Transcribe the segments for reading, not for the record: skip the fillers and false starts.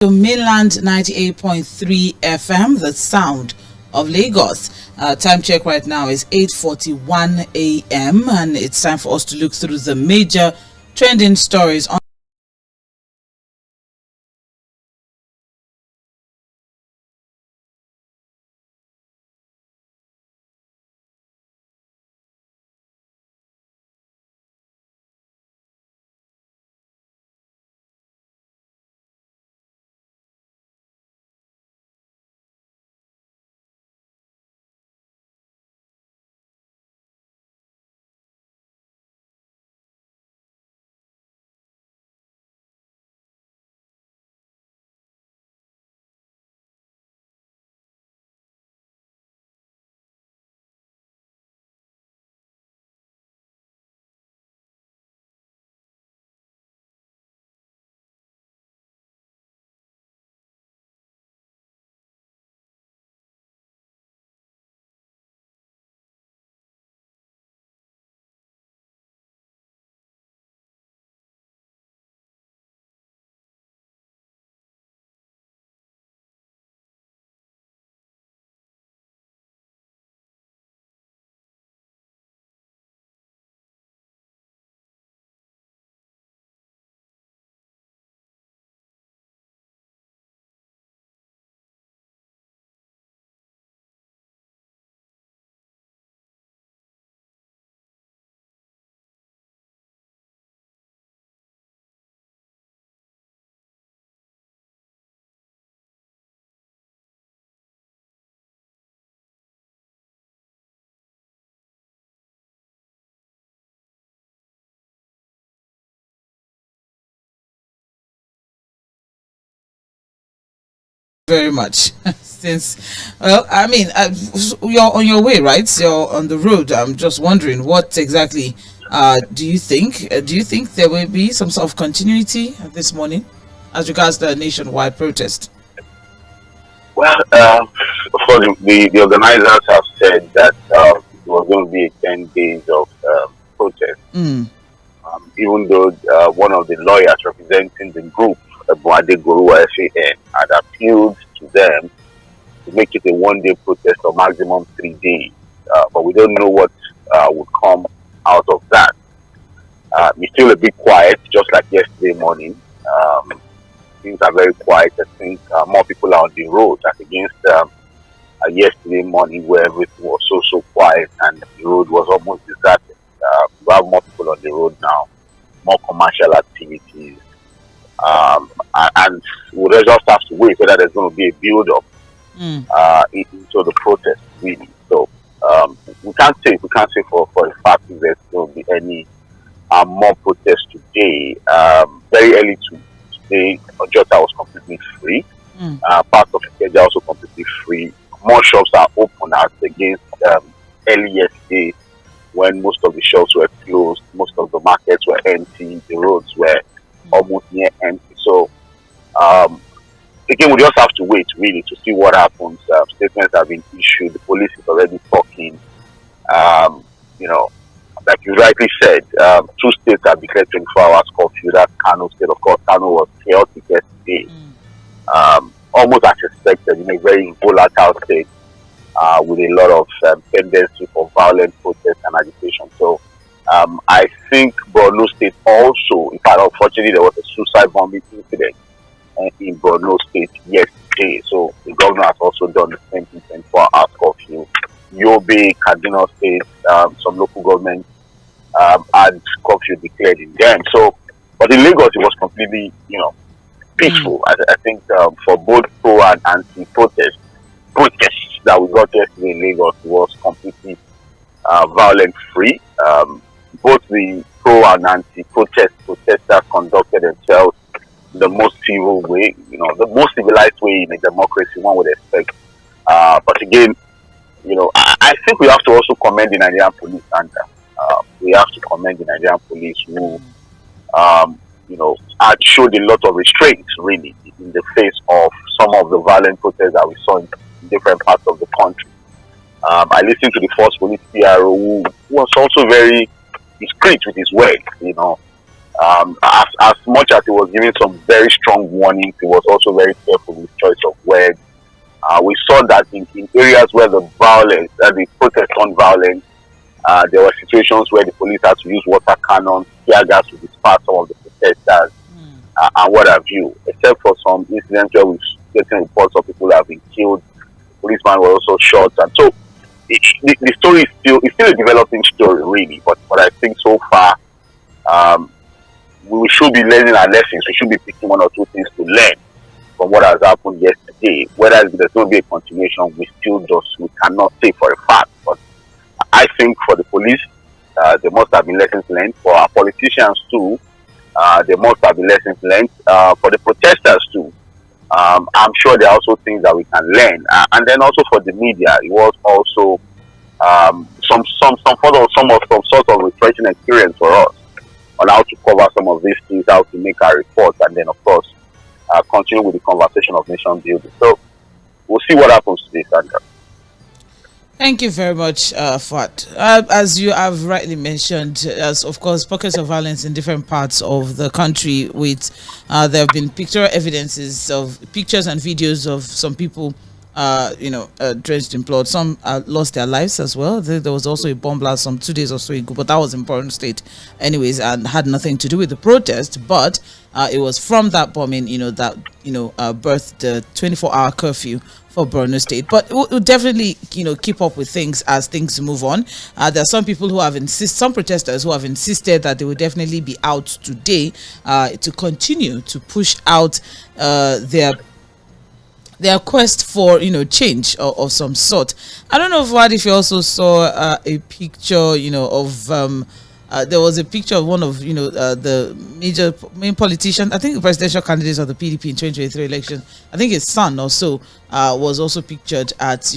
To mainland 98.3 FM, the sound of Lagos. Time check right now is 8:41 a.m. and it's time for us to look through the major trending stories on very much since you're on your way, right? You're on the road. I'm just wondering what exactly do you think there will be some sort of continuity this morning as regards the nationwide protest? Well, of course, the organizers have said that it was going to be 10 days of protest. Even though one of the lawyers representing the group, WဃSAN, had appealed to them to make it a one-day protest or maximum 3 days. But we don't know what would come out of that. It's still a bit quiet, just like yesterday morning. Things are very quiet. I think more people are on the road as against yesterday morning where everything was so quiet and the road was almost deserted. We have more people on the road now, more commercial activities. And we'll just have to wait whether there's going to be a build-up into the protest, really. So we can't say for a fact if there's going to be any more protests today. Very early today, Ojota was completely free. Parts of Ikeja also completely free. More shops are open as against early yesterday when most of the shops were closed, most of the markets were empty, the roads were almost near empty. So again, we just have to wait really to see what happens. Statements have been issued. The police is already talking. Like you rightly said, 2 states have declared 24 hours curfew. That's Kano State. Of course, Kano was chaotic yesterday. Almost as expected, in a very volatile state with a lot of tendency for violent protest and agitation. So I think Borno State also, in fact, unfortunately, there was a suicide bombing incident in Borno State yesterday. So the governor has also done the same thing, 24 hours curfew. Yobe, Kaduna State, some local governments had curfew declared in them. So, but in Lagos, it was completely, peaceful. I think for both pro and anti-protests that we got yesterday in Lagos was completely violent free. Both the pro and anti-protesters conducted themselves the most civil way, the most civilized way in a democracy one would expect. But again, I think we have to also commend the Nigerian police, and we have to commend the Nigerian police who, had showed a lot of restraint, really, in the face of some of the violent protests that we saw in different parts of the country. I listened to the first police PRO who was also very discreet with his words, As much as he was giving some very strong warnings, he was also very careful with choice of words. We saw that in areas where the protest on violence, there were situations where the police had to use water cannons, tear gas to disperse some of the protesters, and what have you. Except for some incidents where we're getting reports of people have been killed, policemen were also shot, and so the story is still a developing story, really. But I think so far, we should be learning our lessons. We should be picking one or two things to learn from what has happened yesterday. Whether there's going to be a continuation, we cannot say for a fact. But I think for the police, there must have been lessons learned. For our politicians too, there must have been lessons learned. For the protesters too, I'm sure there are also things that we can learn. And then also for the media, it was also some sort of refreshing experience for us on how to cover some of these things, how to make our reports, and then of course continue with the conversation of nation building. So we'll see what happens today, Sandra. Thank you very much, Fuad. As you have rightly mentioned, as of course, pockets of violence in different parts of the country. With there have been pictorial evidences of pictures and videos of some people, drenched in blood. Some lost their lives as well. There was also a bomb blast some 2 days or so ago, but that was in Borno State, anyways, and had nothing to do with the protest. But it was from that bombing, that birthed the 24-hour curfew for Borno State. But we'll definitely, keep up with things as things move on. There are some people who have some protesters who have insisted that they will definitely be out today to continue to push out their quest for change of some sort. I don't know if you also saw a picture of there was a picture of one of the main politicians, I think the presidential candidates of the PDP in 2023 election. I think his son also was also pictured at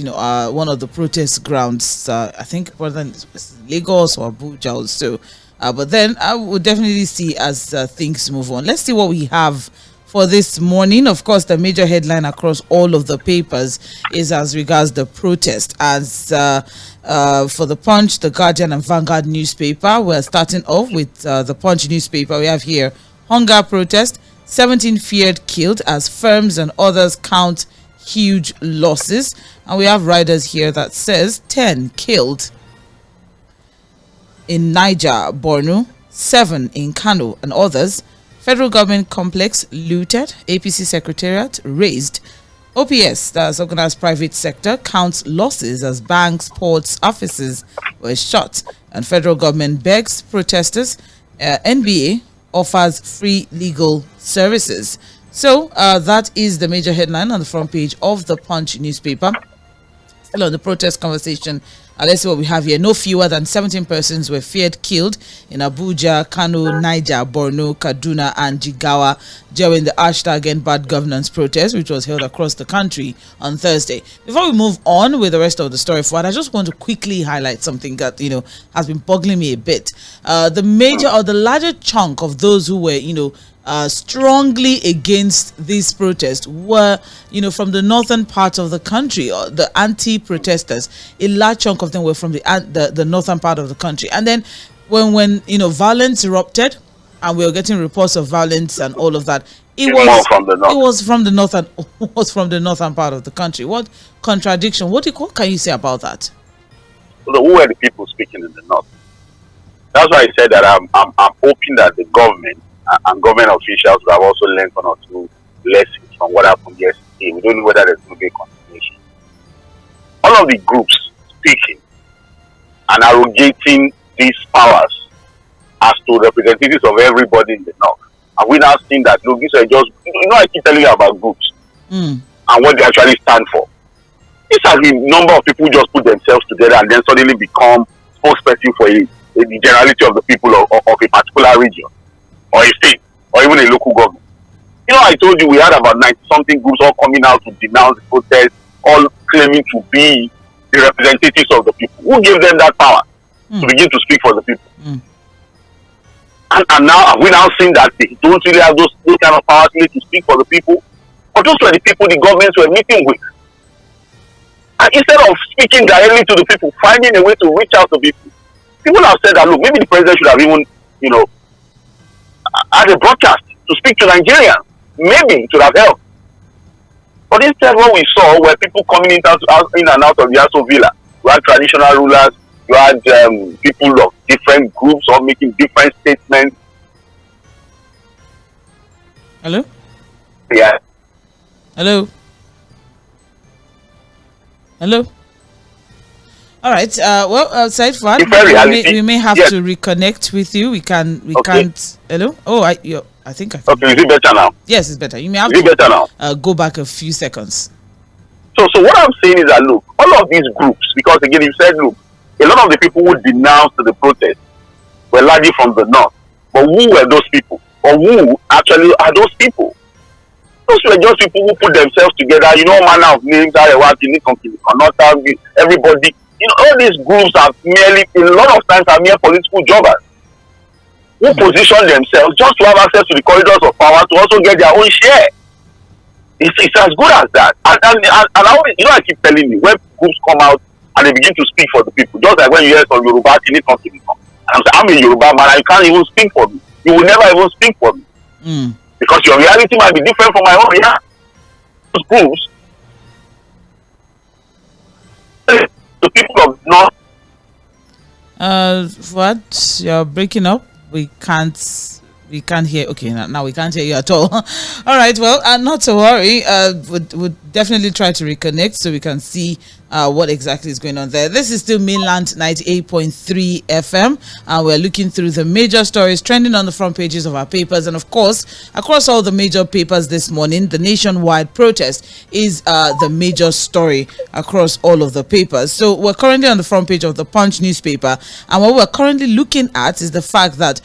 one of the protest grounds. I think whether it's Lagos or Abuja also. But then I would definitely see as things move on. Let's see what we have for this morning. Of course, the major headline across all of the papers is as regards the protest. As for the Punch, the Guardian, and Vanguard newspaper, we're starting off with the Punch newspaper. We have here hunger protest, 17 feared killed as firms and others count huge losses. And we have riders here that says 10 killed in Niger, Borno, 7 in Kano and others. Federal government complex looted, APC secretariat raised. OPS, that's organized private sector, counts losses as banks, ports, offices were shot. And federal government begs protesters. NBA offers free legal services. So that is the major headline on the front page of the Punch newspaper. Still on the protest conversation, let's see what we have here. No fewer than 17 persons were feared killed in Abuja, Kano, Niger, Borno, Kaduna, and Jigawa during the #End Bad Governance protest, which was held across the country on Thursday. Before we move on with the rest of the story, I just want to quickly highlight something that has been boggling me a bit. The major or the larger chunk of those who were strongly against this protest were from the northern part of the country, or the anti-protesters. A large chunk of them were from the northern part of the country. And then when violence erupted and we were getting reports of violence and all of that, it was from the northern part of the country. What contradiction? What can you say about that? So who were the people speaking in the north? That's why I said that I'm hoping that the government and government officials will have also learned one or two lessons from what happened yesterday. We don't know whether there's going to be a continuation. All of the groups speaking and arrogating these powers as to representatives of everybody in the north. And we now seen that, look, these are just, I keep telling you about groups and what they actually stand for. This has been number of people who just put themselves together and then suddenly become spokesperson for the generality of the people of a particular region, or a state, or even a local government. I told you we had about 90-something groups all coming out to denounce the protest, all claiming to be the representatives of the people. Who gave them that power to begin to speak for the people? And now we now seen that they don't really have those kind of powers to speak for the people. But those were the people the governments were meeting with. And instead of speaking directly to the people, finding a way to reach out to people, people have said that, look, maybe the president should have even, as a broadcast to speak to Nigerians. Maybe it would have helped. But instead, what we saw were people coming in and out of the Aso Villa. You had traditional rulers, you had people of different groups all making different statements. Hello? Yeah. Hello? Hello? All right. Said Fuad, we may have to reconnect with you. We can't. Hello? Oh, I think I. Okay, is it better now? Yes, it's better. You may have better now? Go back a few seconds. So what I'm saying is that, look, all of these groups, because again, you said, look, a lot of the people who denounced the protest were largely from the north. But who were those people? Or who actually are those people? Those were just people who put themselves together, manner of names, everybody. All these groups are merely, a lot of times, are mere political jobbers who position themselves just to have access to the corridors of power to also get their own share. It's as good as that. And I always, I keep telling you, when groups come out and they begin to speak for the people, just like when you hear some Yoruba, and I'm a Yoruba man, you can't even speak for me. You will never even speak for me. Because your reality might be different from my own. Yeah. Those groups, the people of North. What? You're breaking up. We can't hear. Okay, now we can't hear you at all. All right. Well, not to worry. Would definitely try to reconnect so we can see what exactly is going on there. This is still Mainland 98.3 FM, and we're looking through the major stories trending on the front pages of our papers, and of course, across all the major papers this morning, the nationwide protest is the major story across all of the papers. So we're currently on the front page of the Punch newspaper, and what we're currently looking at is the fact that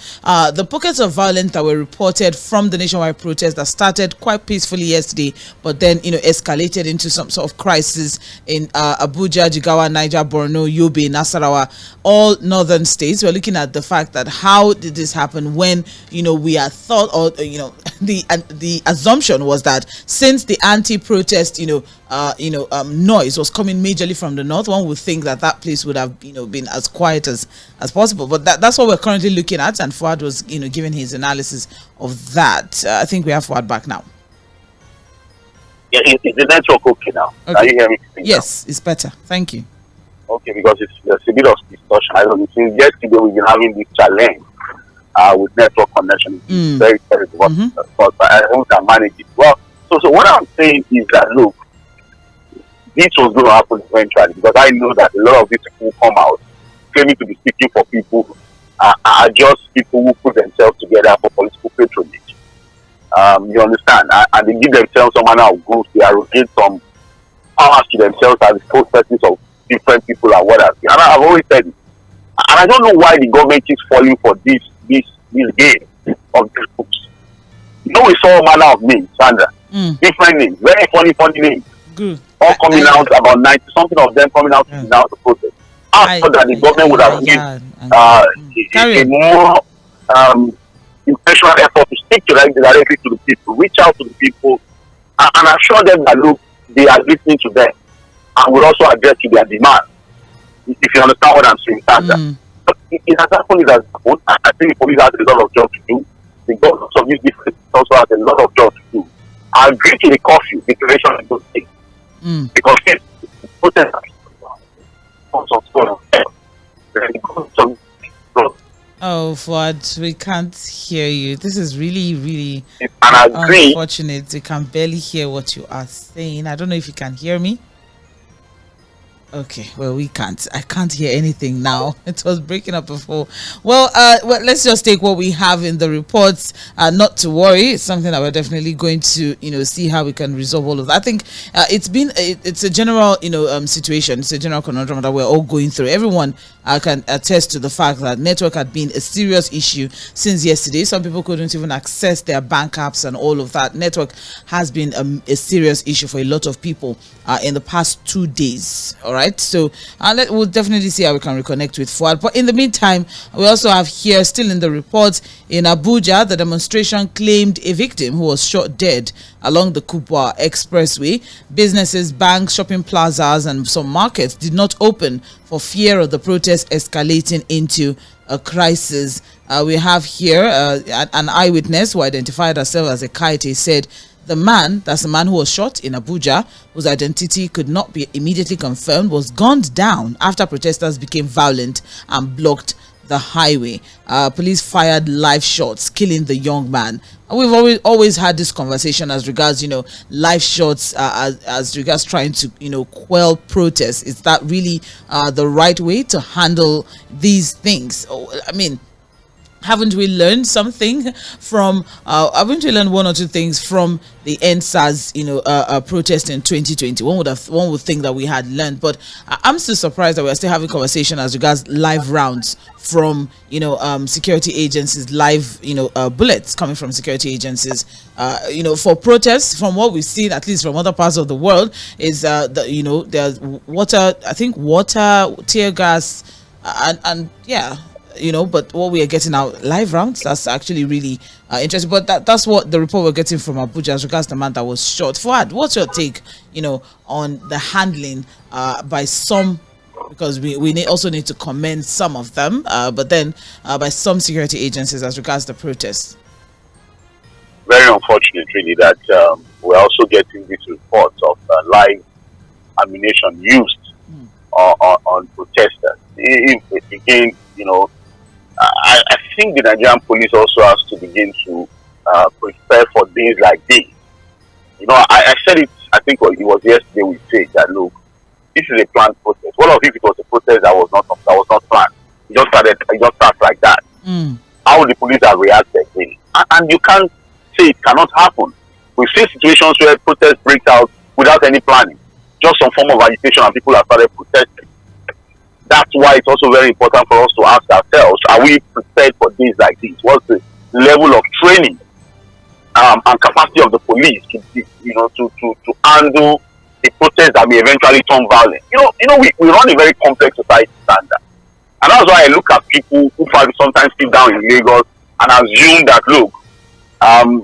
the pockets of violence that were reported from the nationwide protest that started quite peacefully yesterday, but then escalated into some sort of crisis in Abuja, Jigawa, Niger, Borno, Yobe, Nasarawa, all northern states. We're looking at the fact that how did this happen when we had thought, or the assumption was that since the anti-protest noise was coming majorly from the north, one would think that place would have been as quiet as possible. But that's what we're currently looking at, and Fuad was giving his analysis of that. I think we have Fuad back now. Yeah, is the network okay now? Okay. Can you hear me? Yes, it's better. Thank you. Okay, because there's a bit of discussion. I don't know. Since yesterday, we've been having this challenge with network connection. It's very terrible, but I don't can manage it. Well, so what I'm saying is that, look, this was going to happen eventually, because I know that a lot of these people who come out claiming to be speaking for people are just people who put themselves together for political patronage. You understand? And they give themselves some manner of groups. They arrogate some powers to themselves as the spokespersons of different people and what have you. And I've always said it. And I don't know why the government is falling for this game of these groups. We saw a manner of names, Sandra. Different names, very funny names. Good. All coming out, about 90-something of them coming out to denounce the protest. I thought that the government would have made a more intentional effort to speak directly to the people, reach out to the people, and assure them that, look, they are listening to them, and will also address to their demands. If you understand what I'm saying, Sandra. But it has happened. I think the police has a lot of job to do. The government of these different also has a lot of job to do. I agree to the curfew declaration in those states. Because protesters Oh, Fuad, we can't hear you. This is really unfortunate. We can barely hear what you are saying. I don't know if you can hear me. Okay, well, we can't. I can't hear anything now. It was breaking up before. Well, let's just take what we have in the reports. Not to worry. It's something that we're definitely going to, see how we can resolve all of that. I think it's a general, situation. It's a general conundrum that we're all going through. Everyone can attest to the fact that network had been a serious issue since yesterday. Some people couldn't even access their bank apps and all of that. Network has been a serious issue for a lot of people in the past 2 days. All right, so we'll definitely see how we can reconnect with Fuad. But in the meantime, we also have here, still in the report, in Abuja, the demonstration claimed a victim who was shot dead along the Kubwa Expressway. Businesses, banks, shopping plazas, and some markets did not open for fear of the protest escalating into a crisis. We have here an eyewitness who identified herself as Ekaete said the man, that's the man who was shot in Abuja, whose identity could not be immediately confirmed, was gunned down after protesters became violent and blocked the highway. Police fired live shots, killing the young man. And we've always had this conversation as regards, live shots as regards trying to, quell protests. Is that really the right way to handle these things? I mean, haven't we learned something from haven't we learned one or two things from the NSAS protest in 2020? One would think that we had learned, but I'm still surprised that we're still having conversation as regards live rounds from security agencies, live bullets coming from security agencies for protests. From what we've seen, at least from other parts of the world, is there's water, tear gas, and yeah. But what we are getting out live rounds, that's actually really interesting. But that's what the report we're getting from Abuja as regards the man that was shot. Fuad, what's your take, on the handling by some, because we also need to commend some of them, but then by some security agencies as regards the protests? Very unfortunate, really, that we're also getting these reports of live ammunition used on protesters. Again, I think the Nigerian police also has to begin to prepare for days like this. I said it, I think it was yesterday we said that, look, this is a planned protest. What if it was a protest that was not planned? It just starts like that. How would the police have reacted? And you can't say it cannot happen. We've seen situations where protests break out without any planning. Just some form of agitation and people have started protesting. That's why it's also very important for us to ask ourselves, are we prepared for days like this? What's the level of training and capacity of the police to handle a protest that may eventually turn violent? We run a very complex society standard. And that's why I look at people who sometimes sit down in Lagos and assume that, look,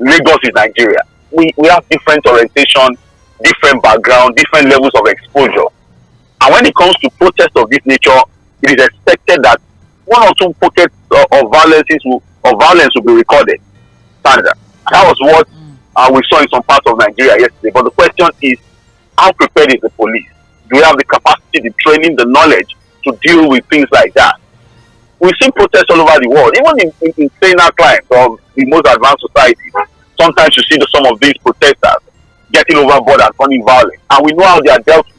Lagos is Nigeria. We have different orientation, different background, different levels of exposure. And when it comes to protests of this nature, it is expected that one or two pockets of violence will be recorded. Standard. That was what we saw in some parts of Nigeria yesterday. But the question is, how prepared is the police? Do we have the capacity, the training, the knowledge to deal with things like that? We've seen protests all over the world, even in saner climes of the most advanced societies. Sometimes you see some of these protesters getting overboard and turning violent. And we know how they are dealt with.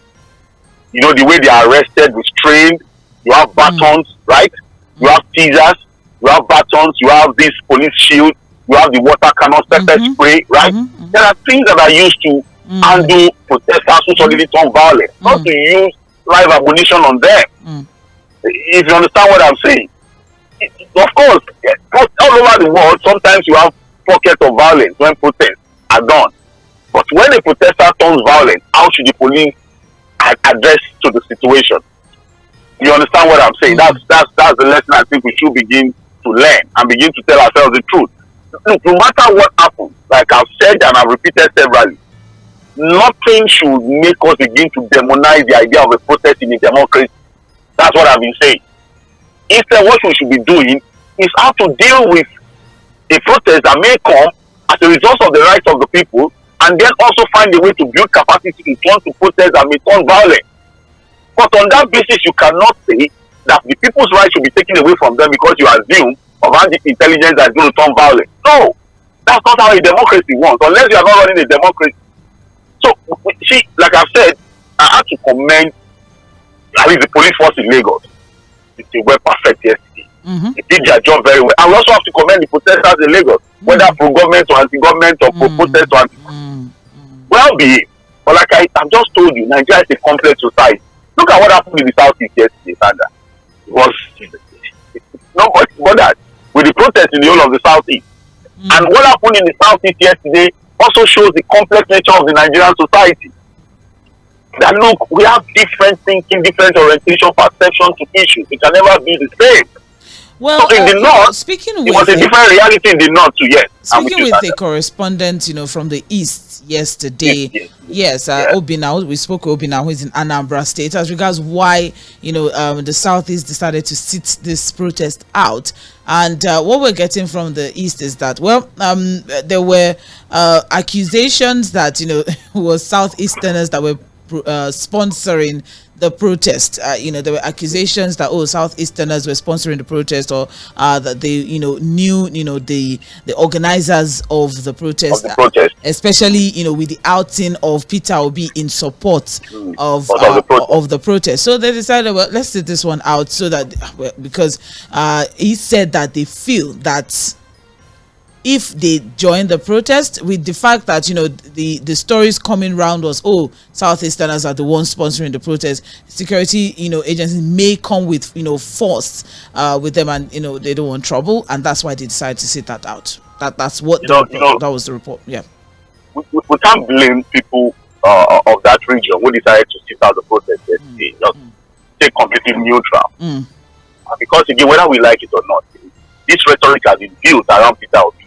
The way they are arrested, restrained. You have batons, right? You have teasers. You have batons. You have this police shield. You have the water cannon, pepper spray, right? There are things that are used to handle protesters who suddenly turn violent, not to use live ammunition on them. If you understand what I'm saying. Of course, all over the world, sometimes you have pockets of violence when protests are done. But when a protester turns violent, how should the police address to the situation? You understand what I'm saying? That's the lesson I think we should begin to learn and begin to tell ourselves the truth. Look, no matter what happens, like I've said and I've repeated severally, nothing should make us begin to demonize the idea of a protest in a democracy. That's what I've been saying. Instead, what we should be doing is how to deal with a protest that may come as a result of the rights of the people, and then also find a way to build capacity to turn to protest that may turn violent. But on that basis, you cannot say that the people's rights should be taken away from them because you assume of having intelligence that is going to turn violent. No, that's not how a democracy works, unless you are not running a democracy. So, see, like I've said, I have to commend at least the police force in Lagos. They were perfect yesterday. They did their job very well. And we also have to commend the protesters in Lagos, whether pro-government or anti-government or pro-protest or well-behaved. But like I've just told you, Nigeria is a complex society. Look at what happened in the Southeast yesterday, Sandra. It was nobody bothered with the protest in the whole of the Southeast. And what happened in the Southeast yesterday also shows the complex nature of the Nigerian society. That look, we have different thinking, different orientation, perception to issues. It can never be the same. Well, so in the north, speaking it was a different reality in the north too. Yes. Speaking with a correspondent, from the east yesterday. Yes, Obina, we spoke with Obina, who is in Anambra State, as regards why the southeast decided to sit this protest out. And what we're getting from the east is that, there were accusations that was southeasterners that were sponsoring the protest. There were accusations that southeasterners were sponsoring the protest, or that they knew the organizers of the protest, especially with the outing of Peter Obi in support of the protest. So they decided, well, let's sit this one out, so that because he said that they feel that if they join the protest, with the fact that the stories coming round was, southeasterners are the ones sponsoring the protest, security agencies may come with force with them, and they don't want trouble, and that's why they decided to sit that out. That's what that was the report. Yeah, we can't blame people of that region who decided to sit out the protest yesterday. Just stay completely neutral, because again, whether we like it or not, this rhetoric has been built around Peter Obi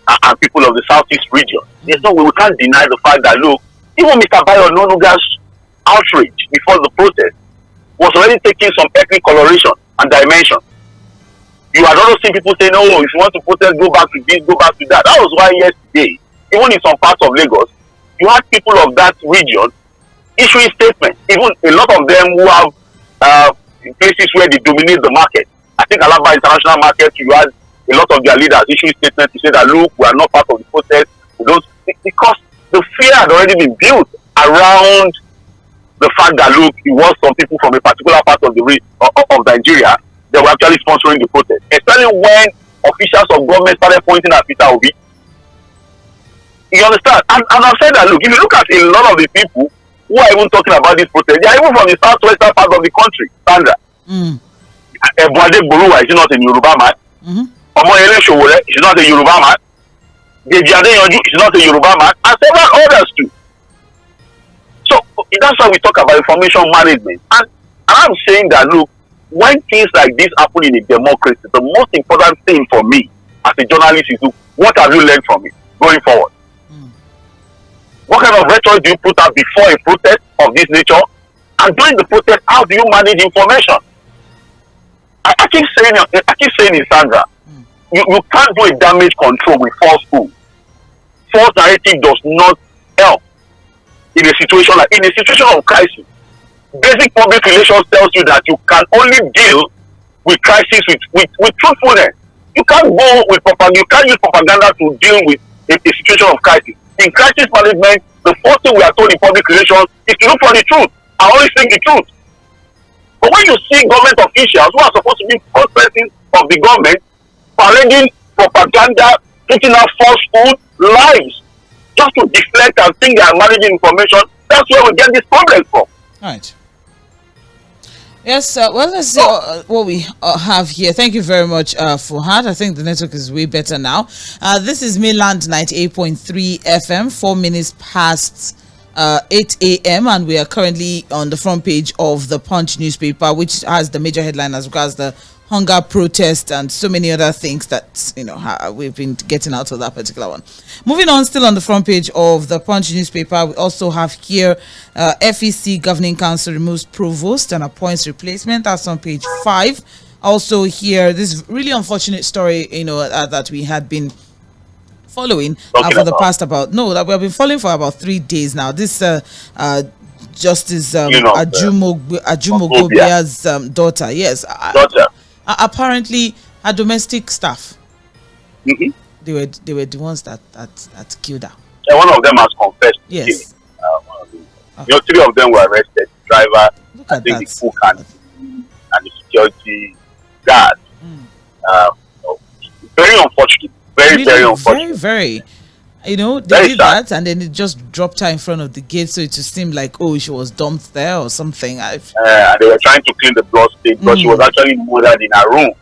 and people of the southeast region. There's no way we can't deny the fact that, look, even Mr. Bayo Nonuga's outrage before the protest was already taking some ethnic coloration and dimension. You had also seen people saying, if you want to protest, go back to this, go back to that. That was why yesterday, even in some parts of Lagos, you had people of that region issuing statements. Even a lot of them who have places where they dominate the market. I think Alaba International Market, you had a lot of their leaders issuing statements to say that, look, we are not part of the protest. Because the fear had already been built around the fact that, look, it was some people from a particular part of Nigeria that were actually sponsoring the protest. Especially when officials of government started pointing at Peter Obi. You understand? And I've said that, look, if you look at a lot of the people who are even talking about this protest, they are even from the southwestern part of the country, Sandra. Ebuade Boruwa is not a Yoruba man. Omoyele Sowore is not a Yoruba man. Deji Adeyanju is not a Yoruba man, and several others too. So that's why we talk about information management. And I'm saying that, look, when things like this happen in a democracy, the most important thing for me as a journalist is, look, what have you learned from it going forward? What kind of rhetoric do you put out before a protest of this nature? And during the protest, how do you manage information? I keep saying it, Sandra. You can't do a damage control with false food. False narrative does not help in a situation of crisis. Basic public relations tells you that you can only deal with crisis with truthfulness. You can't go with propaganda. You can't use propaganda to deal with a situation of crisis. In crisis management, the first thing we are told in public relations is to look for the truth. I always think the truth. But when you see government officials who are supposed to be spokespersons of the government parading propaganda, putting out falsehood, lies, just to deflect and think they are managing information, that's where we get this problem from. Right. Yes, well, let's see what we have here. Thank you very much, Fuhad. I think the network is way better now. This is Mainland 98.3 FM, 4 minutes past 8 a.m. and we are currently on the front page of the Punch newspaper, which has the major headline as regards the hunger protest and so many other things that we've been getting out of that particular one. Moving on, still on the front page of the Punch newspaper, we also have here FEC Governing Council removes provost and appoints replacement. That's on page 5. Also here, this really unfortunate story that we had been following for the past that we have been following for about 3 days now. This Justice Ajumogobia's daughter, yes, apparently her domestic staff, they were the ones that killed her. Yeah, one of them has confessed. Yes. One of 3 of them were arrested. The driver, I think the cook and the security guard. Very unfortunate. Very unfortunate. Very. They did that and then it just dropped her in front of the gate, so it just seemed like, she was dumped there or something. And they were trying to clean the blood stain, but she was actually murdered in her room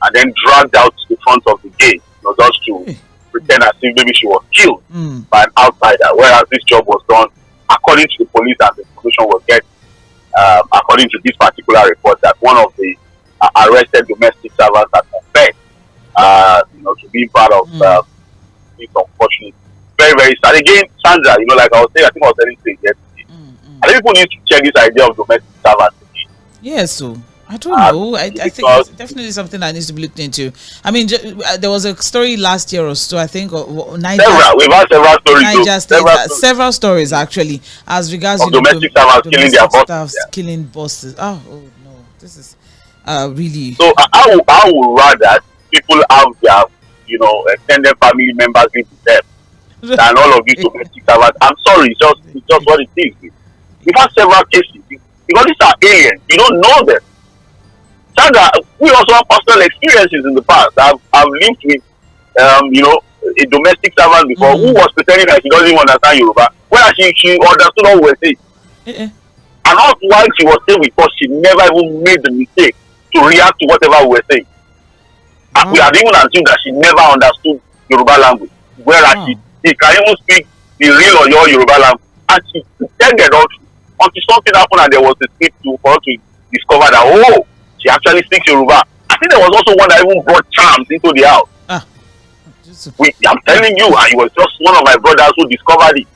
and then dragged out to the front of the gate, just to pretend as if maybe she was killed by an outsider, whereas this job was done according to the police and the information was getting, according to this particular report, that one of the arrested domestic servants that confessed, to be part of this unfortunate. Very, very sad. Again, Sandra, like I was saying, I think I was telling you yesterday. I think people need to check this idea of domestic servants again. Yes, so I don't know. I think it's definitely something that needs to be looked into. I mean, there was a story last year or so, I think, we've had several stories. Several stories actually, as regards of domestic servants killing their bosses. Killing bosses. Oh no, this is really. So I would rather people have their extended family members live with them than all of these domestic servants. I'm sorry, it's just what it is. We've had several cases because these are aliens. You don't know them. Sandra, we also have personal experiences in the past. I've lived with a domestic servant before who was pretending that she doesn't even understand Yoruba. When she understood what we were saying. And all while she was staying with us, she never even made the mistake to react to whatever we were saying. And we had even assumed that she never understood Yoruba language. Whereas she can even speak the real or your Yoruba language. And she pretended until something happened and there was a script for her to discover that, she actually speaks Yoruba. I think there was also one that even brought charms into the house. I'm telling you, and it was just one of my brothers who discovered it.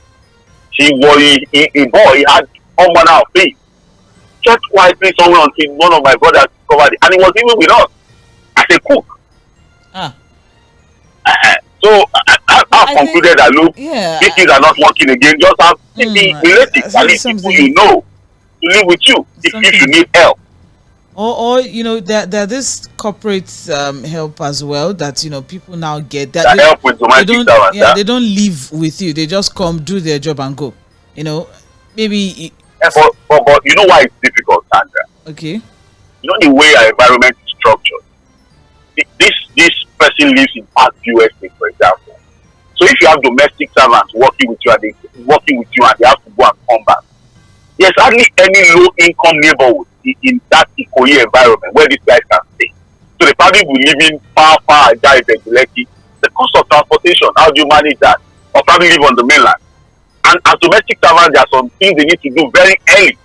She was a boy, he had all manner of faith. Just quietly somewhere until one of my brothers discovered it. And he was even with us as a cook. So I concluded that look, these things are not working again. Just have relatives, at least people you know, to live with you if you need help. Or there this corporate help as well that people now get that help with domestic servants. They don't live with you. They just come, do their job and go. Maybe. But you know why it's difficult, Sandra? Okay. The way our environment is structured. This person lives in past USA, for example. So if you have domestic servants working with you and they have to go and come back, there's hardly any low-income neighborhood in that Ikoyi environment where these guys can stay. So they probably will live in far in Lẹ́kì. The cost of transportation, how do you manage that? Or probably live on the mainland. And as domestic servants, there are some things they need to do very early.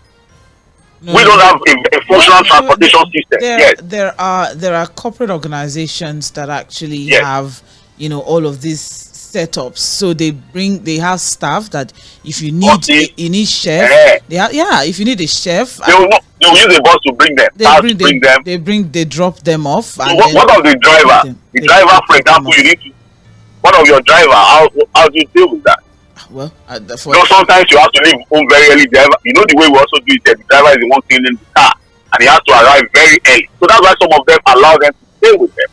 We don't have a functional transportation system. There are corporate organizations that actually have all of these setups. So they have staff that if you need chef, if you need a chef, they will use a bus to bring them. They drop them off. So what of the driver? The driver, for example, what of your driver? How do you deal with that? Well, sometimes you have to leave home very early. The way we also do it, the driver is the one cleaning the car, and he has to arrive very early. So that's why some of them allow them to stay with them.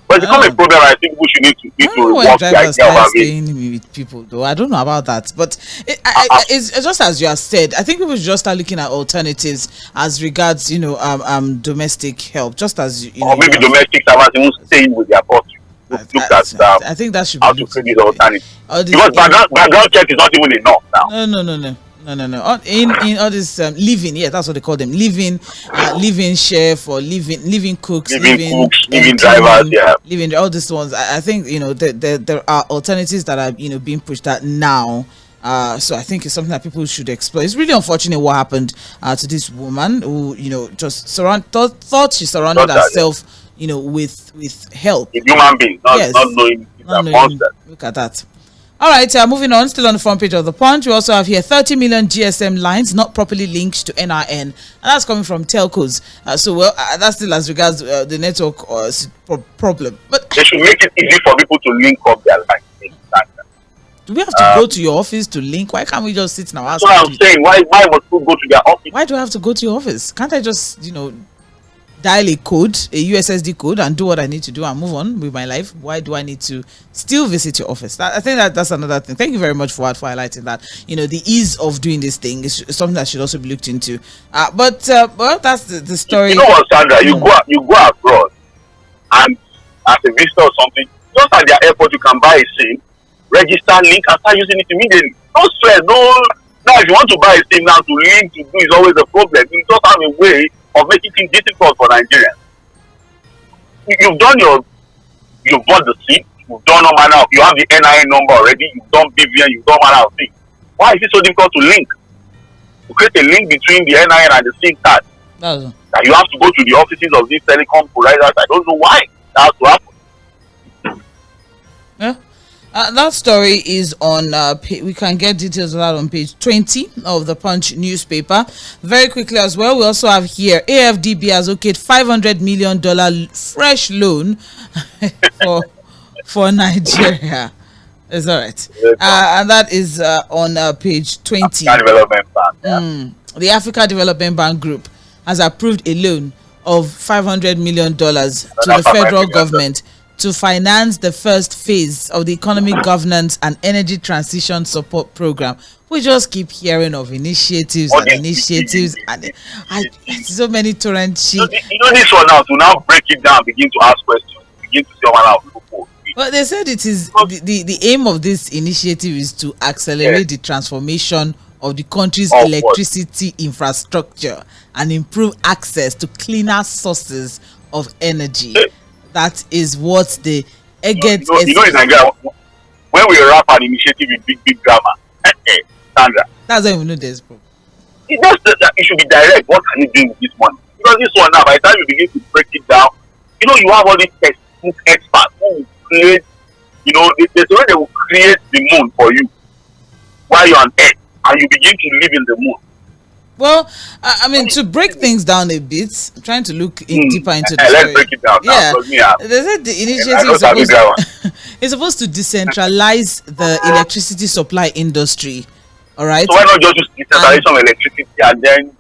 But it's become a problem. I think we should need to work the idea of staying with people, though. I don't know about that, but it's just as you have said. I think people should just start looking at alternatives as regards, domestic help, just as or maybe domestic servants even staying with their boss. I think that should be how to create this alternative. Because background check is not even enough now. No. In all this living, that's what they call them. Living chef or living cooks, living drivers, living all these ones. I think there are alternatives that are being pushed out now. So I think it's something that people should explore. It's really unfortunate what happened to this woman who just thought she surrounded herself with help. A human being, not knowing it's a monster. Look at that. All right, moving on, still on the front page of the Punch, we also have here 30 million GSM lines not properly linked to NRN, and that's coming from telcos. That's still as regards the network problem. But they should make it easy for people to link up their lines. Do we have to go to your office to link? Why can't we just sit in our house? That's what I'm saying. Why must people go to their office? Why do I have to go to your office? Can't I just, dial a code, a USSD code, and do what I need to do and move on with my life? Why do I need to still visit your office? I think that's another thing. Thank you very much for highlighting that. The ease of doing this thing is something that should also be looked into. But that's the story. You know what, Sandra? You go abroad, and as a visitor or something, just at the airport, you can buy a SIM, register, link, and start using it immediately. No stress. Now, if you want to buy a SIM now to link to do is always a problem. You just have a way of making things difficult for Nigerians. You've bought the SIM, you've done all manner of, you have the NIN number already, you've done BVN, you've done manner of things. Why is it so difficult to link? To create a link between the NIN and the SIM card. That's That you have to go to the offices of these telecom providers. I don't know why that has to happen. yeah. That story is on, we can get details of that on page 20 of the Punch newspaper. Very quickly as well, we also have here, AFDB has okayed $500 million fresh loan for Nigeria. It's all right. And that is on page 20. African Development Bank. Yeah. The Africa Development Bank Group has approved a loan of $500 million to the federal government to finance the first phase of the Economic Governance and Energy Transition Support Program. We just keep hearing of initiatives and initiatives, and so many torrent sheets. You know this one now, to now break it down, begin to ask questions, begin to see one out. Well, they said it is the aim of this initiative is to accelerate the transformation of the country's electricity infrastructure and improve access to cleaner sources of energy. That is what the EGET. You know in Nigeria, when we wrap an initiative in big grammar, Sandra. That's why we know there's problem. It should be direct. What are you doing with this money? Because this one now, by the time you begin to break it down, you know, you have all these textbook experts who will create, you know, there's a way they will create the moon for you while you're on Earth, and you begin to live in the moon. Well, I mean, to break things down a bit, I'm trying to look deeper into the story. Let's break it down. Yeah, they said the initiative is supposed to decentralize the electricity supply industry. All right. So why not just use decentralization of electricity and then?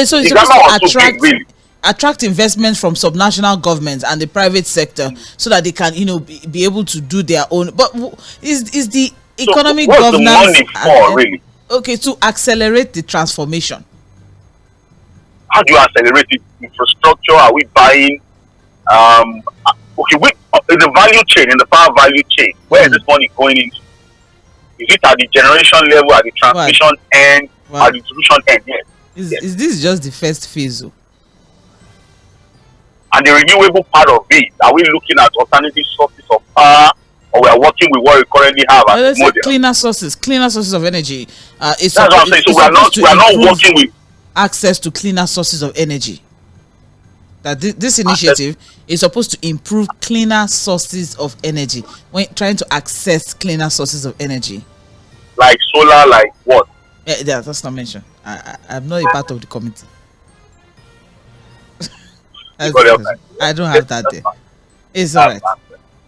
So it's supposed to attract investments from subnational governments and the private sector, so that they can, you know, be able to do their own. But is the economic governance the money for, really? Okay, to accelerate the transformation. How do you accelerate it? Infrastructure? Are we buying? Okay, in the value chain, in the power value chain, where is this money going into? Is it at the generation level, at the transmission end, at the distribution end? Yes. Is this just the first phase? And the renewable part of it, are we looking at alternative sources of power, or we are working with what we currently have as model? Cleaner sources of energy. That's what I'm saying. So we are not working with access to cleaner sources of energy. That this initiative is supposed to improve cleaner sources of energy when trying to access cleaner sources of energy. Like solar, like what? Yeah, that's not mentioned. I'm not a part of the committee. I don't have that there. It's all right.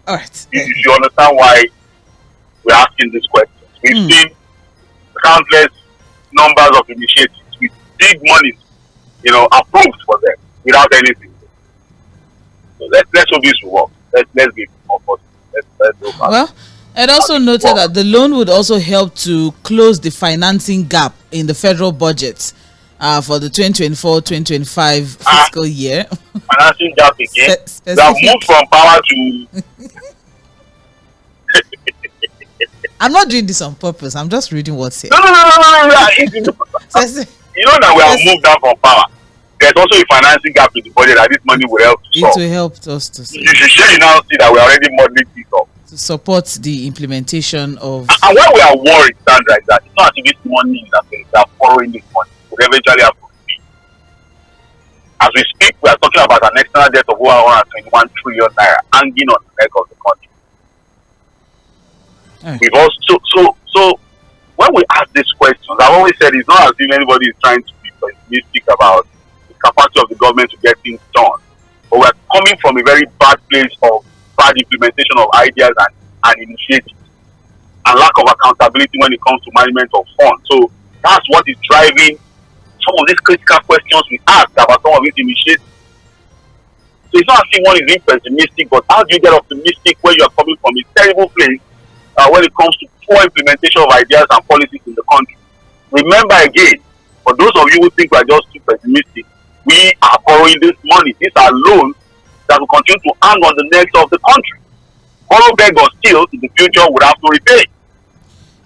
All right. You understand why we're asking these questions? We've seen countless numbers of initiatives with big money, you know, approved for them without anything. So let's hope this will work. Let's be more positive. Let's go back. Well, it also noted that the loan would also help to close the financing gap in the federal budget for the 2024-2025 fiscal year. Financing gap again. We have moved from power to. I'm not doing this on purpose. I'm just reading what's here. No. You know that we have moved down from power. There's also a financing gap in the budget that this money will help to solve. It will help us to solve. You should surely now see that we are already modeling this up. To support the implementation of. And why we are worried, Sandra, is that it's not as if this money that they are borrowing this money will eventually have to pay. As we speak, we are talking about an external debt of over 121 trillion naira hanging on the neck of the country. We've also so when we ask these questions, I've always said it's not as if anybody is trying to be pessimistic about the capacity of the government to get things done. But we're coming from a very bad place of bad implementation of ideas and initiatives and lack of accountability when it comes to management of funds. So that's what is driving some of these critical questions we ask about some of these initiatives. So it's not as if one is being pessimistic, but how do you get optimistic when you are coming from a terrible place when it comes to poor implementation of ideas and policies in the country? Remember again, for those of you who think we are just too pessimistic, we are borrowing this money. These are loans that will continue to hang on the necks of the country. Borrow, beg, or steal in the future would have to repay.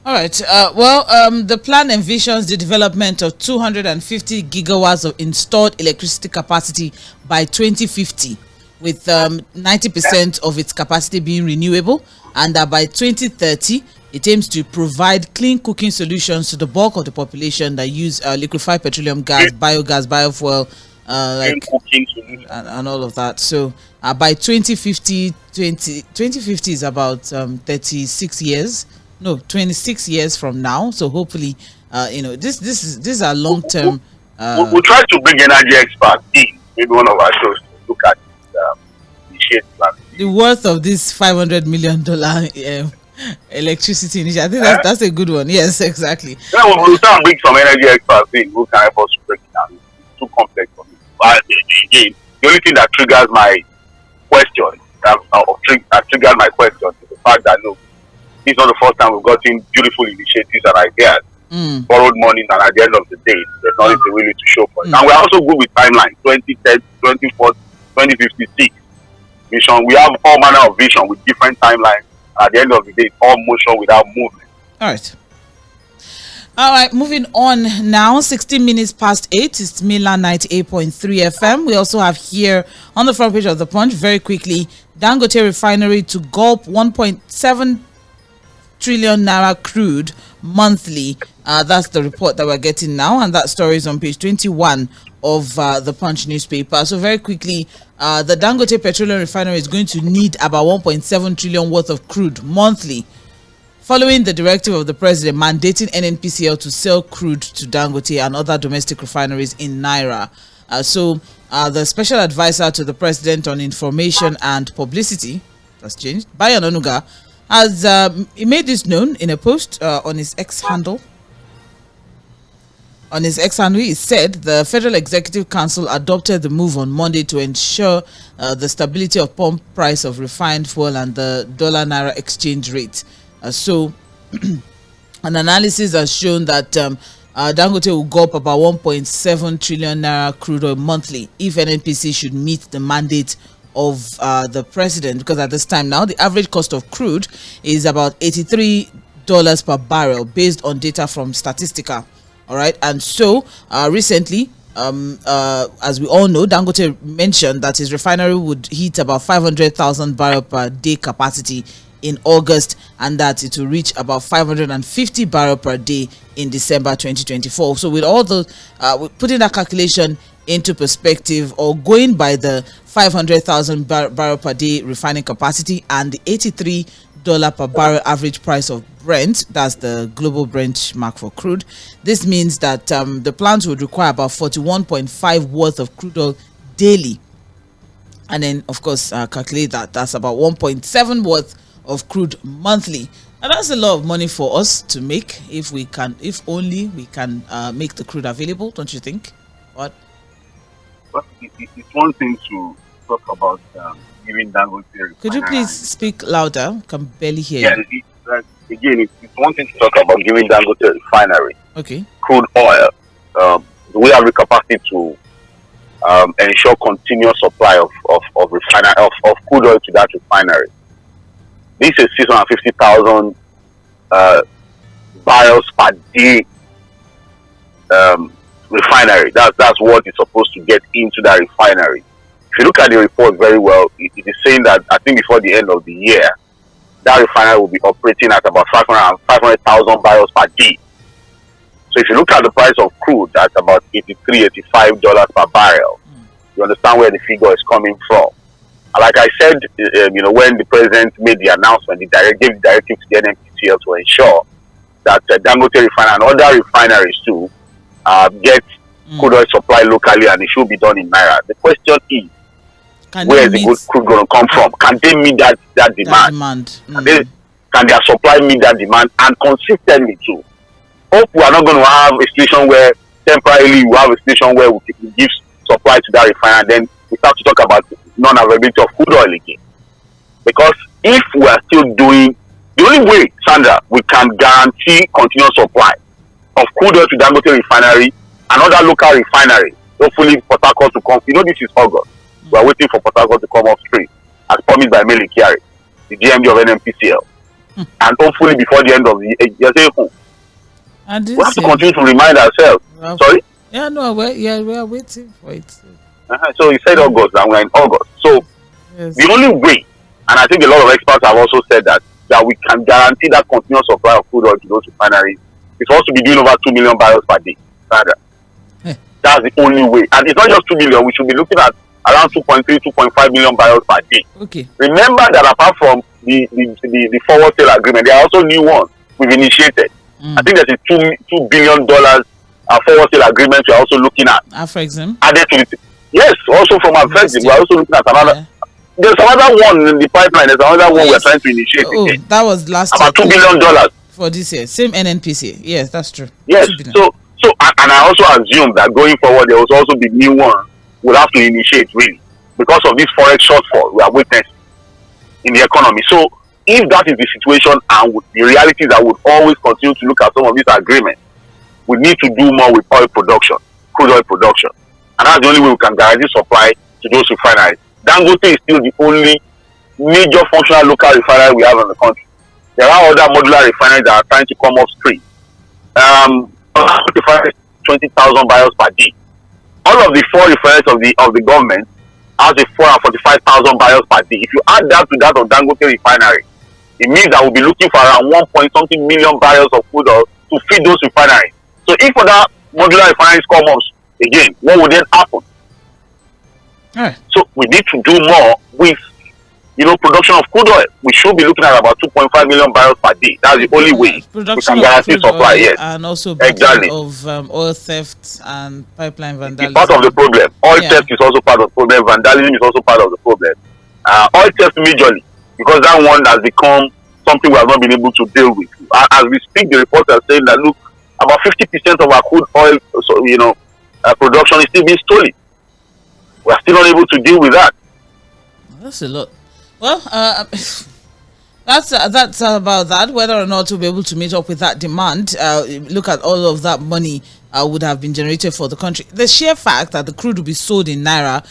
All right. The plan envisions the development of 250 gigawatts of installed electricity capacity by 2050, with 90% of its capacity being renewable, and that by 2030, it aims to provide clean cooking solutions to the bulk of the population that use liquefied petroleum gas, biogas, biofuel, like cooking solutions and all of that. So by 2050 is about 36 years, no, 26 years from now. So hopefully these are long term. We'll try to bring energy experts in maybe one of our shows to look at the shade plan. The worth of this $500 million electricity initiative. I think that's a good one. Yes, exactly. Yeah, we'll try and bring some energy experts in who can help us to break it down. It's too complex for me. But again, the only thing that triggers my question, that triggered my question, is the fact that look, this is not the first time we've gotten beautiful initiatives and ideas, borrowed money, and at the end of the day, there's nothing really to show for it. And we're also good with timeline, 2030, 2040, 2056 vision. We have all manner of vision with different timelines. At the end of the day, it's all motion without movement. All right, moving on now. 16 minutes past 8. It's Milan 98.3 FM. We also have here on the front page of the Punch, very quickly, Dangote refinery to gulp 1.7 trillion naira crude monthly. That's the report that we're getting now, and that story is on page 21 of the Punch newspaper. So very quickly, the Dangote petroleum refinery is going to need about 1.7 trillion worth of crude monthly, following the directive of the president mandating NNPCL to sell crude to Dangote and other domestic refineries in Naira. So the special advisor to the president on information and publicity, that's changed, Bayo Onanuga, has he made this known in a post on his X handle. On his X handle, he said the Federal Executive Council adopted the move on Monday to ensure the stability of pump price of refined fuel and the dollar-naira exchange rate. So, an analysis has shown that Dangote will go up about 1.7 trillion naira crude oil monthly if NNPC should meet the mandate of the president, because at this time now, the average cost of crude is about $83 per barrel based on data from Statistica. All right, and so recently, as we all know, Dangote mentioned that his refinery would hit about 500,000 barrel per day capacity in August, and that it will reach about 550 barrel per day in December 2024. So with all the putting that calculation into perspective, or going by the 500,000 barrel per day refining capacity and the $83 per barrel average price of Brent, that's the global benchmark for crude, this means that the plant would require about 41.5 worth of crude oil daily. And then, of course, calculate that's about 1.7 worth of crude monthly. And that's a lot of money for us to make if only we can make the crude available, don't you think? What? But it's one thing to talk about giving Dangote. Could you please speak louder? Can barely hear you. Again, it's one thing to talk about giving Dangote refinery crude oil. We have the capacity to ensure continuous supply of crude oil to that refinery. This is 650,000 barrels per day refinery. That's what is supposed to get into that refinery. If you look at the report very well, it is saying that I think before the end of the year, that refinery will be operating at about 500,000 barrels per day. So if you look at the price of crude, that's about $85 per barrel. You understand where the figure is coming from. Like I said, when the president made the announcement, gave the directive to the NNPCL to ensure that Dangote refinery and other refineries too get crude oil supply locally, and it should be done in Naira. The question is, where is the good crude going to come from? Can they meet that demand? Can their supply meet that demand, and consistently too? Hope we are not going to have a situation where temporarily we have a situation where we give supply to that refinery, then we start to talk about non-availability of crude oil again. Because if we are still doing, the only way, Sandra, we can guarantee continuous supply of crude oil to Dangote refinery and other local refineries, hopefully Port Harcourt to come. This is August. We are waiting for Port Harcourt to come off stream, as promised by Mele-Kyari, the GMD of NNPCL. And hopefully before the end of the year, we have to continue to remind ourselves. Sorry? Yeah, no, we are waiting for it. So you said August, and we're in August. So the only way, and I think a lot of experts have also said that we can guarantee that continuous supply of crude oil to those refineries is supposed to be doing over 2 million barrels per day. That That's the only way. And it's not just 2 million. We should be looking at around 2.3, 2.5 million barrels per day. Okay. Remember that apart from the forward sale agreement, there are also new ones we've initiated. I think there's a $2 billion forward sale agreement we're also looking at. Afrexim? Added to it. Yes, also from Afrexim, we're also looking at another. Yeah. There's another one in the pipeline. There's another one we're trying to initiate. Again. That was last about year. $2 billion. For this year. Same NNPC. Yes, that's true. Yes. So, and I also assume that going forward, there will also be new ones we'll have to initiate, really, because of this forex shortfall we are witnessing in the economy. So, if that is the situation and the reality that would always continue to look at some of these agreements, we need to do more with oil production, crude oil production. And that's the only way we can guarantee supply to those refineries. Dangote is still the only major functional local refinery we have in the country. There are other modular refineries that are trying to come off stream. 20,000 barrels per day. All of the 4 refineries of the government has a 445,000 barrels per day. If you add that to that of Dangote refinery, it means that we'll be looking for around 1.something million barrels of crude oil to feed those refineries. So if other modular refineries come up again, what would then happen? Right. So we need to do more with, production of crude oil. We should be looking at about 2.5 million barrels per day. That's the only way we can guarantee supply. Yes, and also exactly. Of oil theft and pipeline vandalism. It's part of the problem. Oil theft is also part of the problem. Vandalism is also part of the problem. Oil theft majorly, because that one has become something we have not been able to deal with. As we speak, the reports are saying that look, about 50% of our crude oil, production is still being stolen. We are still not able to deal with that. That's a lot. Well, that's about that. Whether or not we'll be able to meet up with that demand, look at all of that money would have been generated for the country. The sheer fact that the crude will be sold in naira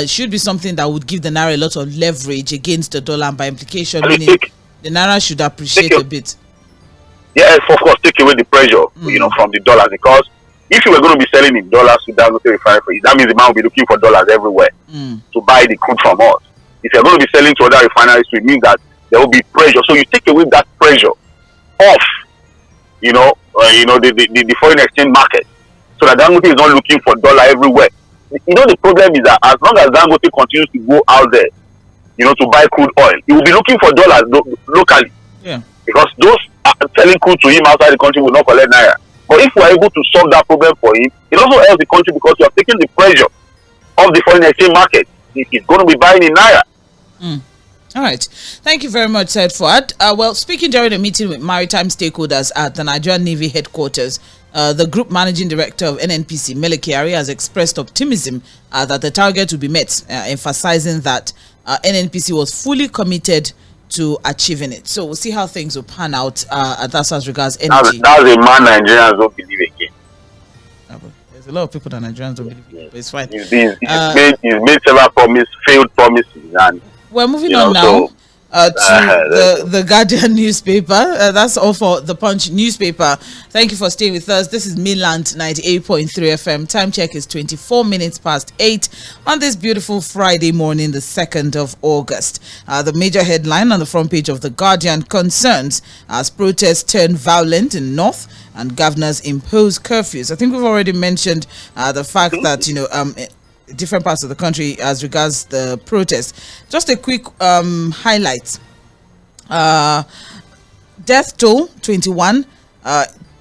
should be something that would give the naira a lot of leverage against the dollar, and by implication, meaning the naira should appreciate a bit. Yeah, of course, take away the pressure, from the dollars, because if you were going to be selling in dollars to Dangote refinery, that means the man will be looking for dollars everywhere to buy the crude from us. If you're going to be selling to other refineries, it means that there will be pressure. So you take away that pressure off, the foreign exchange market, so that Dangote is not looking for dollar everywhere. The problem is that as long as Dangote continues to go out there, to buy crude oil, he will be looking for dollars locally. Yeah. Because those selling crude to him outside the country will not collect naira. But if we are able to solve that problem for him, it also helps the country, because you are taking the pressure of the foreign exchange market. He's going to be buying in naira. All right. Thank you very much, Said Fuad. Well, speaking during a meeting with maritime stakeholders at the Nigerian Navy headquarters, the Group Managing Director of NNPC, Mele Kyari, has expressed optimism that the target will be met, emphasizing that NNPC was fully committed to achieving it. So we'll see how things will pan out that's as regards energy. That's a man Nigerians don't believe again. There's a lot of people that Nigerians don't believe in, but it's fine. He's made several failed promises, and we're moving on now to the Guardian newspaper. That's all for the Punch newspaper. Thank you for staying with us. This is Mainland 98.3 FM. Time check is 24 minutes past 8 on this beautiful Friday morning, the 2nd of August. The major headline on the front page of the Guardian concerns as protests turn violent in North and governors impose curfews. I think we've already mentioned the fact that, different parts of the country as regards the protest. Just a quick highlight. Death toll 21,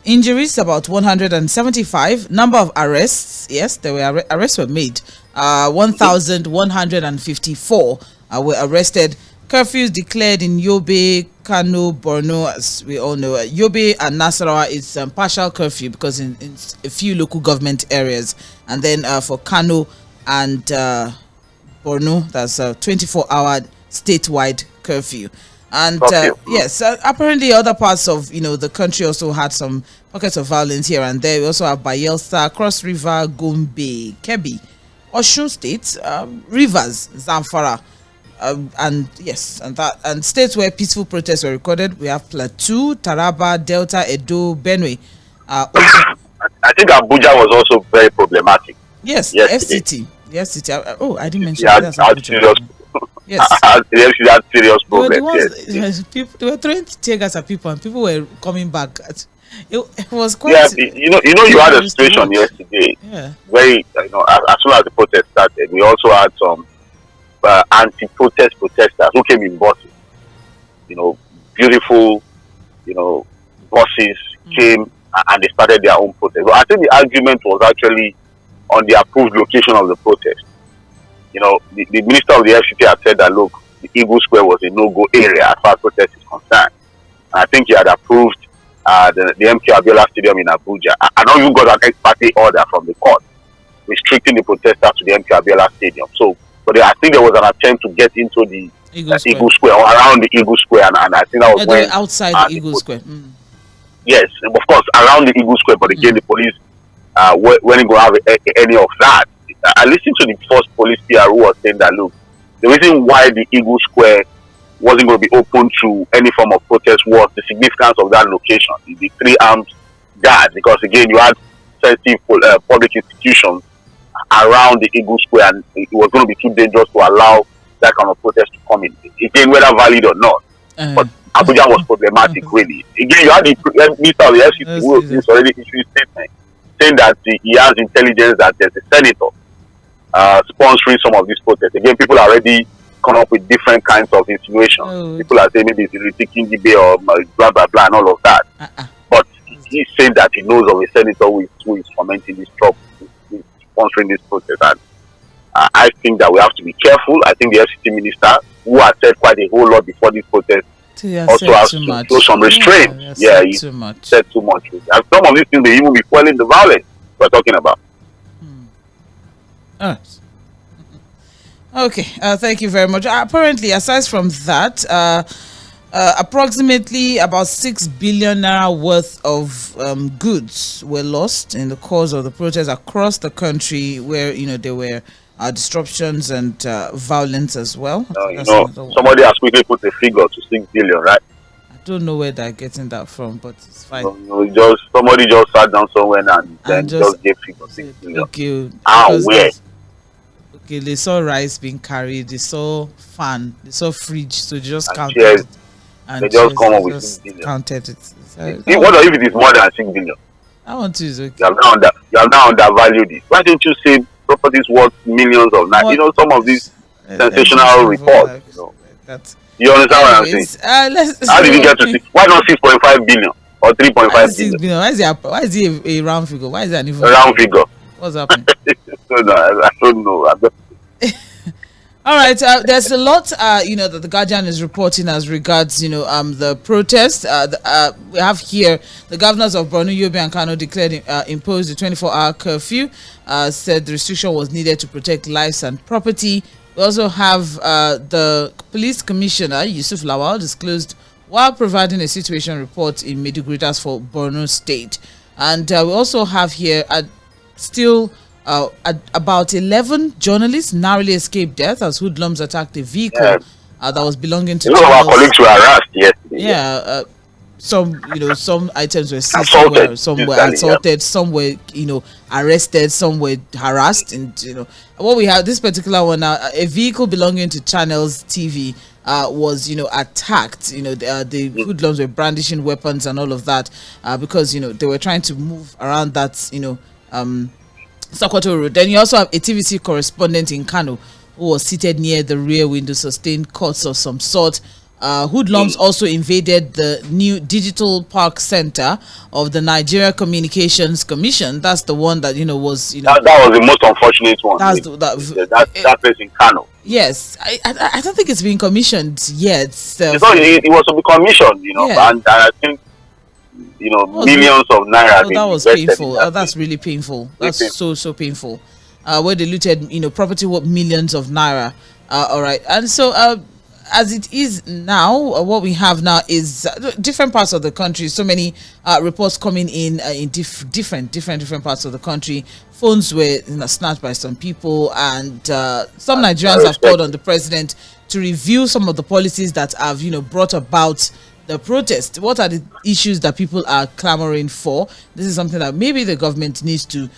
injuries about 175, number of arrests, yes, there were arrests were made, 1,154 were arrested. Curfews declared in Yobe, Kano, Borno, as we all know. Yobe and Nasarawa is partial curfew because in a few local government areas, and then for Kano and Borno, that's a 24-hour statewide curfew. And yes, apparently other parts of the country also had some pockets of violence here and there. We also have Bayelsa, Cross River, Gombe, Kebbi, Osun State, Rivers, Zamfara, and yes, and states where peaceful protests were recorded. We have Plateau, Taraba, Delta, Edo, Benue. I think Abuja was also very problematic. Yes, yesterday. FCT. Oh, I didn't mention that. Yes. They had serious problems. People, they were throwing tear gas at people, and people were coming back. It was quite. Yeah, you had a situation yesterday. Yeah. Very, as soon as the protest started, we also had some anti-protest protesters who came in buses. Beautiful, buses came and they started their own protest. But I think the argument was actually on the approved location of the protest. The minister of the FCT had said that, look, the Eagle Square was a no-go area as far as protest is concerned. And I think he had approved the MK Abiola Stadium in Abuja. I don't even got an ex-parte order from the court restricting the protesters to the MK Abiola Stadium. So, but I think there was an attempt to get into the Eagle Square or around the Eagle Square, and I think that was when outside the Eagle Square. Yes, of course, around the Eagle Square. But again, the police weren't going to have any of that. I listened to the first police PR who was saying that, look, the reason why the Eagle Square wasn't going to be open to any form of protest was the significance of that location, the three armed guards, because again, you had sensitive public institutions around the Eagle Square, and it was going to be too dangerous to allow that kind of protest to come in. Again, whether valid or not. But Abuja was problematic, really. Again, you had the minister of the FCT who has already issued a statement saying that he has intelligence that there's a senator sponsoring some of these protests. Again, people are already come up with different kinds of insinuations. People are saying maybe it's Tiriti Kingibe or blah blah blah and all of that. But he's saying that he knows of a senator who is fomenting this trouble, who is sponsoring this protest. And I think that we have to be careful. I think the FCT minister, who has said quite a whole lot before this protest, also has to show some restraint. He said too much. And some of these things may even be fueling the violence we're talking about. Okay, thank you very much. Apparently, aside from that, approximately about 6 billion naira worth of goods were lost in the course of the protests across the country, where there were disruptions and violence as well. Somebody has quickly put a figure to 6 billion, right? I don't know where they're getting that from, but it's fine. Somebody just sat down somewhere and then just gave figure 6 billion. Okay. Where? Okay, they saw rice being carried, they saw fan, they saw fridge, so they just counted it. And they just come up with 6 billion. Counted it. What if it is more than 6 billion? I want to is okay. You have now undervalued it. Why don't you say properties worth millions of naira? Some of these sensational reports. You understand what I'm saying? How did you get to 6? Why not 6.5 billion or 3.5 billion? Why is it a round figure? Why is that even a round figure? What's happening? I don't know. All right, there's a lot that the Guardian is reporting as regards the protest. We have here the governors of Borno, Yobe and Kano imposed a 24-hour curfew, said the restriction was needed to protect lives and property. We also have the police commissioner Yusuf Lawal disclosed while providing a situation report in Maiduguri for Borno State. And we also have here still about 11 journalists narrowly escaped death as hoodlums attacked a vehicle that was belonging to our colleagues were harassed yesterday. Some items were seized, some were assaulted, some were arrested, some were harassed. And what we have this particular one now, a vehicle belonging to Channels TV was attacked. The hoodlums were brandishing weapons and all of that because they were trying to move around that Sokoto Road. Then you also have a TVC correspondent in Kano who was seated near the rear window, sustained cuts of some sort. Hoodlums also invaded the new Digital Park Center of the Nigeria Communications Commission. That's the one that was that was the most unfortunate one. That place in Kano. Yes, I don't think it's been commissioned yet. It was to be commissioned, and I think millions of naira. That was painful. That's really painful. That's so painful. Where they looted, property worth millions of naira. All right, and so as it is now, what we have now is different parts of the country. So many reports coming in different parts of the country. Phones were snatched by some people, and some Nigerians have called on the president to review some of the policies that have brought about the protest. What are the issues that people are clamoring for? This is something that maybe the government needs to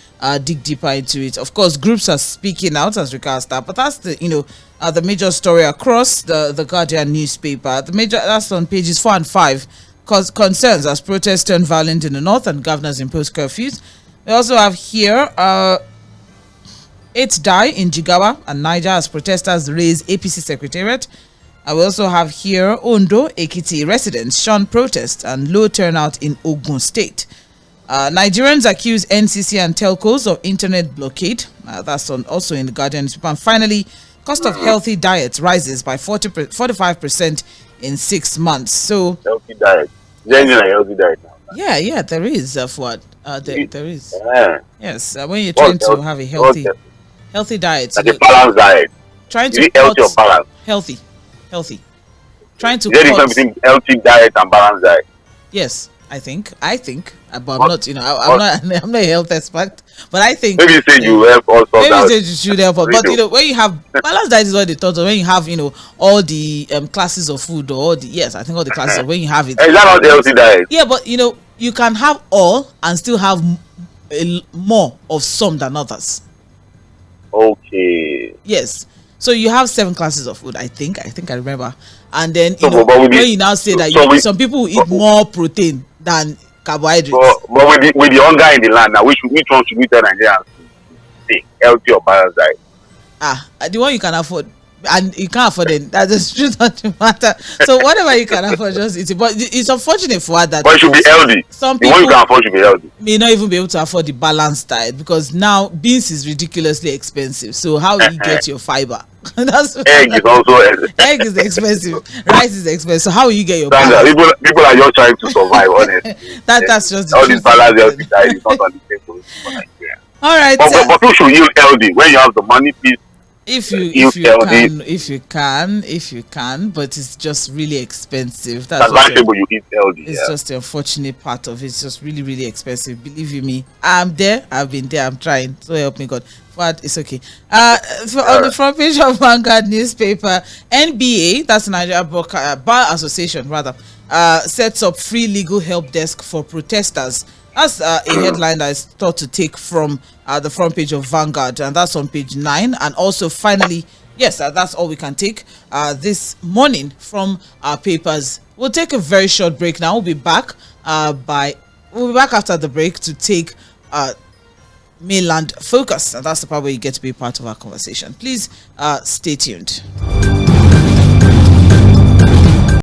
dig deeper into it. Of course, groups are speaking out as regards that, but that's the major story across the Guardian newspaper. That's on pages 4 and 5 concerns as protests turned violent in the north and governors imposed curfews. We also have here 8 die in Jigawa and Niger as protesters raise APC secretariat. I will also have here Ondo, Ekiti residents shun protest and low turnout in Ogun State. Nigerians accuse NCC and telcos of internet blockade. That's also in the Guardian newspaper. And finally, cost of healthy diet rises by 45% in 6 months. So healthy diet. There's a healthy diet now. Yeah, there is what there is. Yeah. Yes, when you're trying to have a healthy diet, like a balanced diet. Trying Is to it healthy or balanced? Healthy. Trying to Is there a difference between healthy diet and balanced diet? Yes, I think, but I'm not, I'm not a health expert, but I think maybe you say you help also. Maybe you say you should help, but when you have balanced diet is what they thought of. When you have, all the classes of food or all the I think all the classes of when you have it. Is that not healthy diet? Yeah, but you can have all and still have more of some than others. Okay. Yes. So you have 7 classes of food, I think I remember. And then when you now say that some people eat more protein than carbohydrates. But with the hunger in the land now, which one should we tell Nigerians to take, healthy or balanced diet? The one you can afford, and you can't afford it. That's the truth of the matter. So whatever you can afford, just eat it. But it's unfortunate for that. But it should be healthy. Some the people one you can afford should be healthy. May not even be able to afford the balanced diet because now beans is ridiculously expensive. So how will you get your fiber? Egg is also expensive. Egg is expensive. Rice is expensive. So how will you get your people are just trying to survive, honestly. That's just the all truth. This balanced healthy diet is not on the table for Nigeria. All right. But who should eat healthy when you have the money, please? If you can, but it's just really expensive. That's advisable you eat healthy. It's just the unfortunate part of it. It's just really, really expensive. Believe you me, I'm there. I've been there. I'm trying. So help me God. But it's okay. On the front page of Vanguard newspaper, NBA, that's Nigeria Bar Association rather, sets up free legal help desk for protesters. That's a headline that is thought to take from the front page of Vanguard, and that's on page 9. And also, finally, yes, that's all we can take this morning from our papers. We'll take a very short break now. We'll be back after the break to take mainland focus, and that's the part where you get to be part of our conversation. Please stay tuned.